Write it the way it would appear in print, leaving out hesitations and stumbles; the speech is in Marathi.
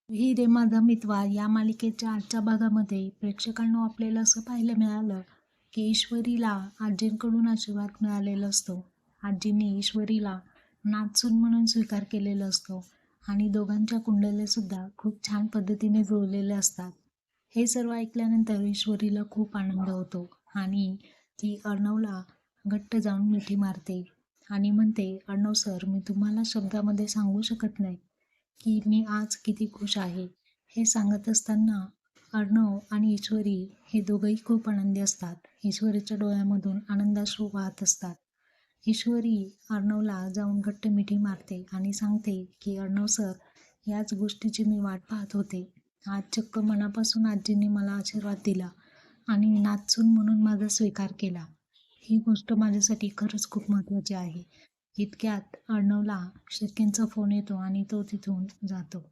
ही रे माझा मितवा या मालिकेच्या आजच्या भागामध्ये प्रेक्षकांना आपल्याला असं पाहायला मिळालं की ईश्वरीला आजींकडून आशीर्वाद मिळालेला असतो. आजींनी ईश्वरीला नातसून म्हणून स्वीकार केलेला असतो आणि दोघांच्या कुंडल्या खूप छान पद्धतीने जुळलेले असतात. हे सर्व ऐकल्यानंतर ईश्वरीला खूप आनंद होतो आणि ती अर्णवला घट्ट जाऊन मिठी मारते आणि म्हणते, अर्णव सर, मी तुम्हाला शब्दामध्ये सांगू शकत नाही की मी आज किती खुश आहे. हे सांगत असताना अर्णव आणि ईश्वरी हे दोघंही खूप आनंदी असतात. ईश्वरीच्या डोळ्यामधून आनंदाश्रू वाहत असतात. ईश्वरी अर्णवला जाऊन घट्ट मिठी मारते आणि सांगते की अर्णव सर, याच गोष्टीची मी वाट पाहत होते. आज चक्क मनापासून आजींनी मला आशीर्वाद दिला आणि नातसून म्हणून माझा स्वीकार केला. ही गोष्ट माझ्यासाठी खरंच खूप महत्त्वाची आहे. इतक्यात अर्णवला शिर्केंचा फोन येतो आणि तो तिथून जातो.